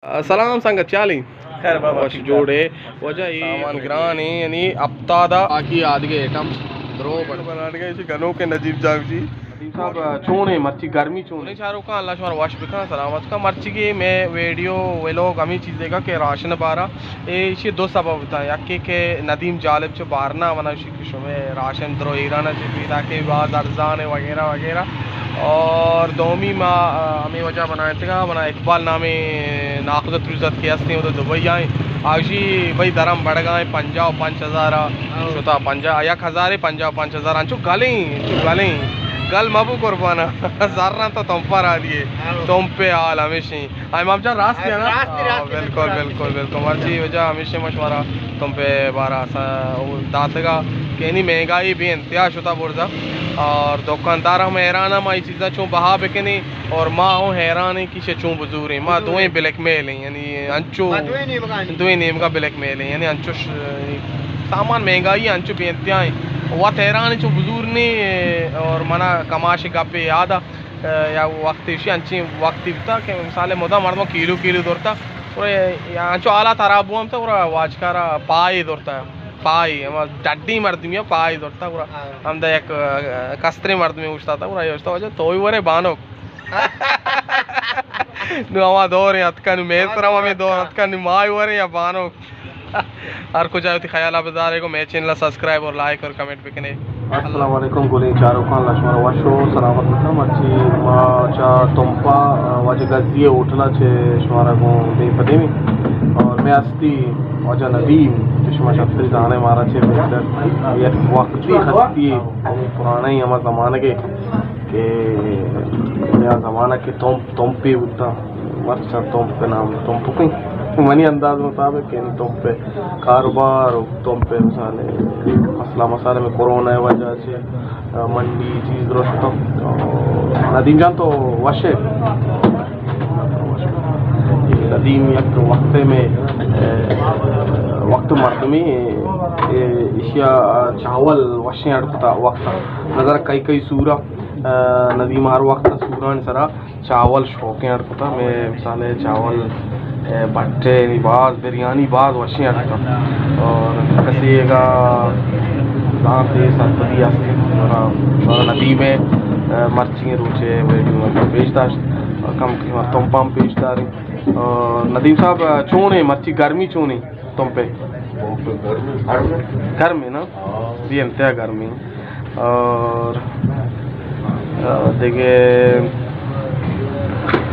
सलाम संगत चाली खैर बाबा वश जोड़े वजह सामान ग्रान यानी अब्तादा आकी आदगे एटम द्रो बनाने के गनों के नजीब जाग जी साहब चूने मर्ची गर्मी चूने चारों का अल्लाह शुक्र वश बिका सलामत का मर्ची की मैं वीडियो वे लोग हमें चीज़ देगा कि राशन बारा ये दो सबब होता है यके के नदीम जालिब जो बारना वना में राशन द्रो ईरान पीदा के बाद अरजान वगैरह वगैरह और दोमी माँ हमें वजह बनाए थे बना इकबाल नामे नाखुद तुजत के हंसने तो दुबई आए आशी भाई दरम बढ़ गए 50,000 शुता 50,000 50,000 अंचु गलें गल मबू कुर्बाना जर्रा तो तुम पर आ दिए तुम पे हाल हमेशा आई मामजा रास्ते है ना बिल्कुल बिल्कुल बिल्कुल मर्जी वजह हमेशा मशवरा तुम पे बारा दातगा कहनी महंगाई भी इंतहा शुता बुर्जा और दुकानदार हम हैरान हम आई चीज़ा चूँ बहा बिकनी और माँ हूँ हैरान है कि चूँ बुजूर है माँ दुएं ब्लैक मेल हैं यानी अंचो दुएं नेम का ब्लैक मेल है यानी अंचो सामान महंगाई अंचो भी इंतहा है वह हैरान है चूँ बुजूर ने और मना कमाश का पे याद या वक्त अंची वक्त था कि मिसाल मुदा मर्दों किलो दौरता और अंचो आला तराबू हम था और वाजकारा पाए दौरता पाई डड्डी मर्द में पाई दौड़ता पूरा हम एक कस्त्री मर्द में उठता था पूरा योजना वजह तो ही वरे बानो नुआ दौर है अतका नु मेल पर हमें दौर अतका नु माय वरे या बानो हर कुछ आयो ख्याल आप बता को मैं चैनल सब्सक्राइब और लाइक और कमेंट पे कने अस्सलाम वालेकुम गुली चारों का लश्मर वशो सलामत था मर्ची मा चा तुमपा वजह गजिए उठला छे शुमारा को दे पदेमी और मैं अस्ती वजह नदीम चश्मा शफ्री जाने मारा छे बेहतर ये वक्ती खस्ती पुराना ही हमारा ज़माने के नया ज़माना के तुम पे उतना मर्चा तुम पे नाम तुम पुकी मनी अंदाज मुताबिक कि तुम पे कारोबार तुम पे मिसाल मसला मसाले में कोरोना वजह से मंडी चीज़ रोश तो नदीम जान तो वशे नदीम एक वक्ते में वक्त मर्दमी इशिया चावल वशे अड़ता वक्त नज़र कई सूरा नदीम हर वक्त सूरान सरा चावल शौकें अड़ता मैं मिसाल चावल भट्टे बाज बिरयानी बाज वशे अड़ता और कसी का जाते सरपदी आस्ते नदी में मर्ची रूचे बेचता कम तुम पम बेचता नदीम साहब चूने मर्ची गर्मी चूने तुम पे गर्मी ना भी इंतहा गर्मी और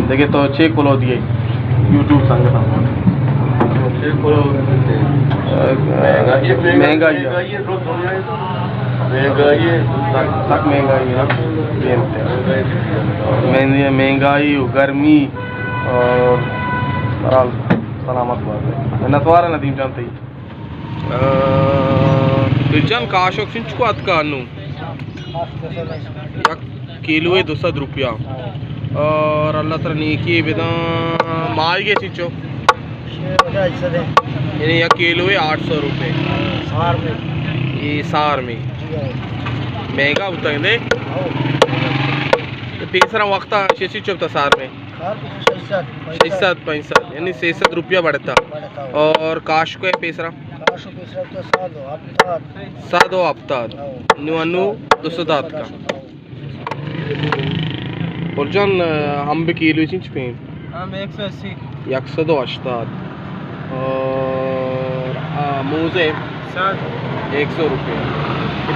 देखे तो 6 किलो दिए यूट्यूब संग महंगाई तक महंगाई ना महंगाई गर्मी और सलामत बात है नतवारा नदीम जानते ही बिरजान काशोक सिंचको अतकानु किलो है 200 रुपया और अल्लाह ताला नीकी बिदा माल के सिंचो यानी यह किलो है 800 रुपये ये सार में महंगा होता है तो तीसरा वक्त शेषी चौथा सार में 65 यानी 66 रुपया बढ़ता और काश को है पेसरा सादो अफ्ताद नुअनु 200 दात का और जन हम भी किलो इंच पे हम 180 180 और मूजे 100 रुपये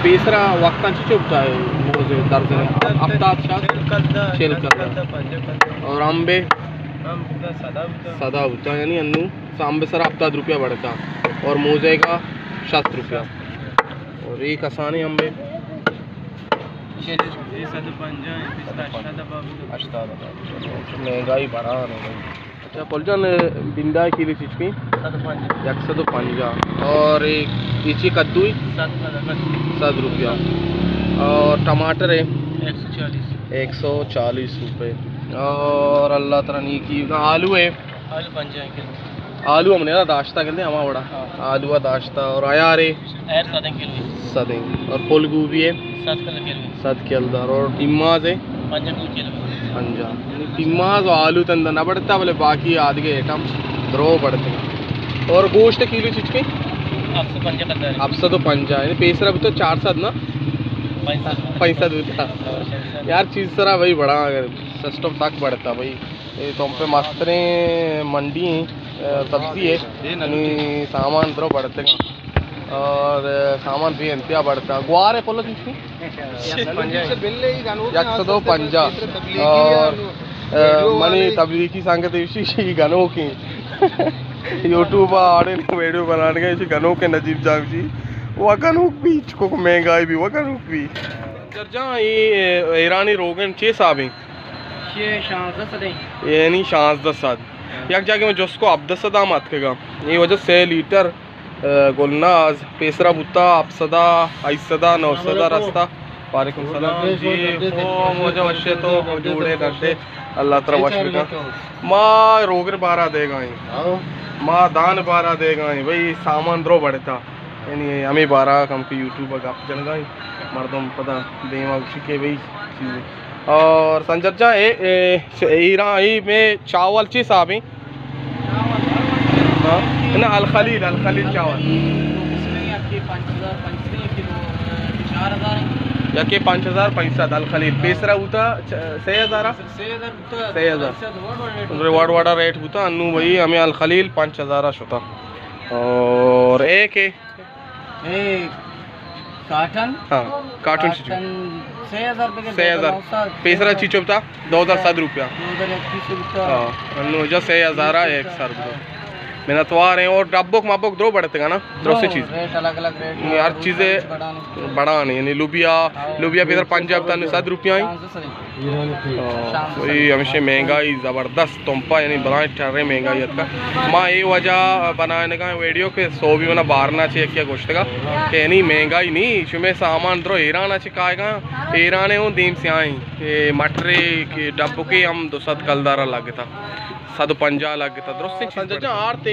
तीसरा वक्त चुपता है मूजे दर्जन अफ्ताद शेल और अम्बे सदा होता यानी अन्नू सांबे सर अफ्ताद रुपया बढ़ता और मूजे का 60 रुपया और एक आसानी अम्बे महंगाई बढ़ा अच्छा पलजन बिंदा किलो चीज की 150 और एक इची कद्दू 7 रुपया और टमाटर है 140 रुपये और अल्लाह ताला नी की आलू है आलू हमने ना दाश्ता कहते हैं हमारा बड़ा आलू का दाश्ता और अयार है 7 और फूल गोभी है 7 के अंदर और इमाज है पंजा तिम्मा तो आलू तंदा ना पड़ता बोले बाकी आदि आइटम द्रो पड़ते और गोश्त किलो चिचके अब से तो पंजा यानी पेसरा भी तो 400 ना पैसा दूता यार चीज़ सरा भाई बड़ा अगर सिस्टम तक बढ़ता भाई ये तुम पे मस्तरे मंडी सब्जी है यानी सामान द्रो बढ़ते और सामान भी इंतहा बढ़ता गुआर है पोलो चीज़ तो पंजा और मनी तबलीगी संगत विषय गनों की यूट्यूब आड़े वीडियो बनाने का इसी गनों के नजीब जाग जी वगनुक भी को महंगाई भी वगनुक भी जर्जा ये ईरानी रोगन चे साबे यानी शांस दसाद एक जगह में जिसको अब्दसदा मत केगा ये वजह से लीटर गुलनाज पेसरा बुत्ता अफसदा आइसदा नौसदा रास्ता वालेकुम सलाम जी ओ मुझे वशे तो जोड़े करते अल्लाह तरह वश का माँ रोगर बारा देगा माँ दान बारा देगा भाई सामान द्रो बढ़ता यानी हमें बारा कम के यूट्यूब का चल गए मर्दम पता देवा शिके भाई चीज़ें और संजर्जा ईरान में चावल ची साहब हाँ ना अल खलील चावल या के 5000 पैसा अल खलील पेसरा होता 6000 वाड़ वाड़ा रेट होता अन्नू भाई हमें अल खलील 5000 होता और एक है काटन हाँ कार्टून 6000 पेसरा चीचो था 2007 रुपया हाँ अन्नू जो 6000 एक सर मेहनत तो आ रहे हैं और डब्बोक माबोक दो बढ़ते ना दूसरी चीज़ अलग रेट हर चीज़ें बढ़ा नहीं यानी लुबिया पे इधर पंजाब था 7 रुपया ही वही हमेशा महंगाई ज़बरदस्त तुमपा यानी बनाए ठहर रहे महंगाई का माँ ये वजह बनाने का वीडियो के 100 भी मना बारना चाहिए क्या गोश्त का कि नहीं महंगाई नहीं शुमे सामान दरो ईरान अच्छे काएगा ईरान है वो दीम से आई मटरे के डब्बों के हम 200 कलदारा लगे था 150 लगे था दोस्त संजय आरते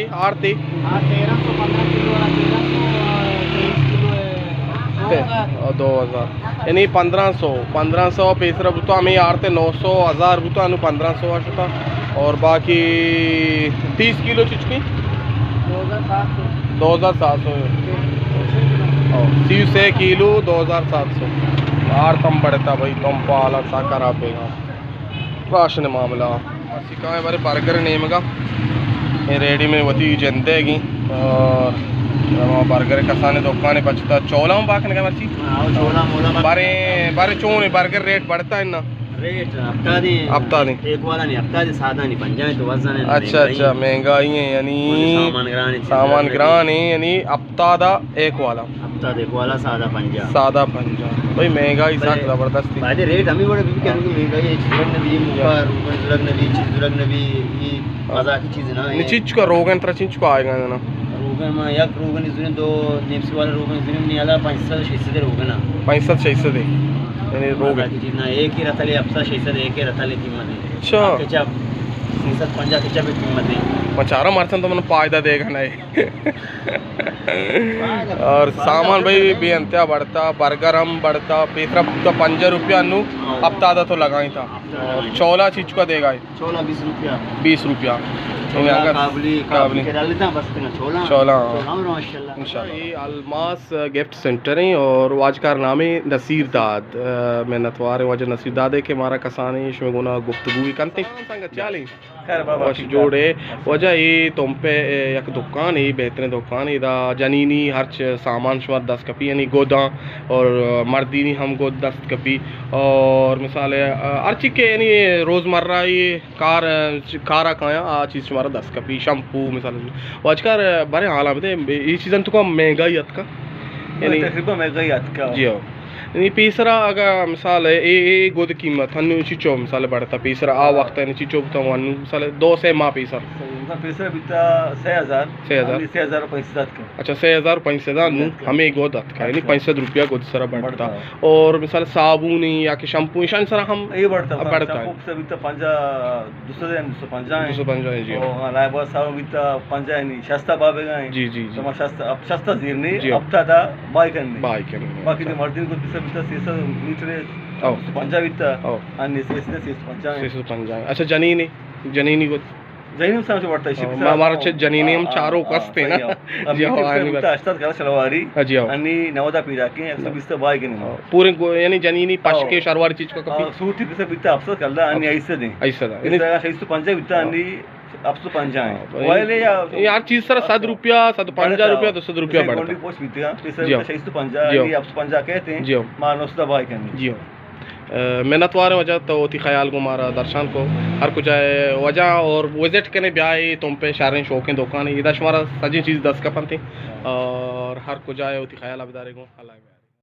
2000 यानी 1500 पेसरा बुतो हमें आरते 900 1000 बुतो अनु 1500 होता और बाकी 30 किलो चिचकी 2700 30 से किलो 2700 आर तम बढ़ता भाई तुम पाला सा खराबेगा राशन मामला सिखा है हमारे बर्गर नेम का ये रेडी में वती जंदेगी और बर्गर कसाने दुकाने बचता चौला में बाकने का मर्ची बारे चोने बर्गर रेट बढ़ता है ना रेट हफ्ता दी एक वाला नहीं हफ्ता दी सादा नहीं पंजा तो वजन है अच्छा महंगाई है यानी सामान ग्रान है यानी हफ्ता दा एक वाला सादा पंजा भाई महंगाई साथ जबरदस्त है रेट हमें बड़े भी कहने की महंगाई है चीज़ नबी मुकर रुकन नबी चीज़ नबी ये मजा की चीज़ ना चीज को रोगन तरह चीज को आएगा ना रोगन में एक रोगन इस दो नेप्सी वाला रोगन इस नहीं आला 500-600 रोगन ना 500-600 यानी रोगन की चीज़ ना एक ही रतले अपसा 600 एक ही रतले कीमत है अच्छा केचप 50 केचप की कीमत है मचारा मरसन तो मैंने फायदा देगा नहीं और सामान भाई भी अंत्या बढ़ता बर्गर हम बढ़ता पेसरा तो 5 रुपया अनु हफ्ता आधा तो लगाई था और चौला चीज का देगा चौला 20 रुपया ये अलमास गिफ्ट सेंटर है और वाजकार नाम है नसीर दाद मैं नतवार वाज नसीर दाद है कि हमारा कसान है इसमें गुना गुफ्तगू करते जोड़े वजह ये तुम पे एक दुकान है बेहतरीन दुकान है जनीनी हर सामान शुमार 10 कपी यानी गोदा और मर्दीनी हम गो 10 कपी और मिसाल हर चीज़ के यानी रोज़मर्रा ये कारा काया आ चीज़ शुमारा 10 कपी शैम्पू मिसाल वाजकार बड़े हाल ये चीज़न तो महंगाई का यानी तकरीबन महंगाई का जी हाँ यानी पीसरा अगर मिसाल है ये गोद कीमत हनु चिचो मिसाल बढ़ता पीसरा आ वक्त है चिचो बताऊँ हनु मिसाल 2 से माँ पीसर पैसा बिता 6000 पैसा अच्छा 6000 पैसा हमें गोद का यानी 65 रुपया गोद सरा बढ़ता और मिसाल साबुन या कि शैम्पू ईशान सरा हम ये बढ़ता है 250 जी लाइबा साबुन बिता 50 नहीं सस्ता बाबेगा जी तो सस्ता जीरनी अब ता बाइक बाकी मर्दिन को बिता 600 मीटर आओ पंजाब इतना आओ अन्य से पंजाब 650. अच्छा जनीनी जनीनी को जैन सांगू पडता हमारा जनीनी हम चारों कसते ना जी हाँ असतात कला शलवारी जी हाँ आणि 90 पिराके 120 बाय के नहीं पूरे यानी जनीनी पश के शलवार चीज का कपी सूट तिथे बिता अफसर कल्ला आणि ऐसे दे ऐसा था इस जगह 650 बिता आणि अफसर पंजाब वाले या यार चीज सर 7 रुपया 750 रुपया 200 रुपया बढ़ता गोल्डी पोस्ट बिता पैसा 650 आणि अफसर पंजाब कहते हैं जी हाँ मानो उसदा बाय के नहीं जी हाँ मेहनत वारे वजह तो थी ख्याल को मारा दर्शन को हर कुछ है वजह और विजिट करने भी आए तुम पे शारें शौकें दुकान इधर हमारा सजी चीज़ 10 कपन थी और हर कुछ आए थी ख्याल अबदारे को अल्लाह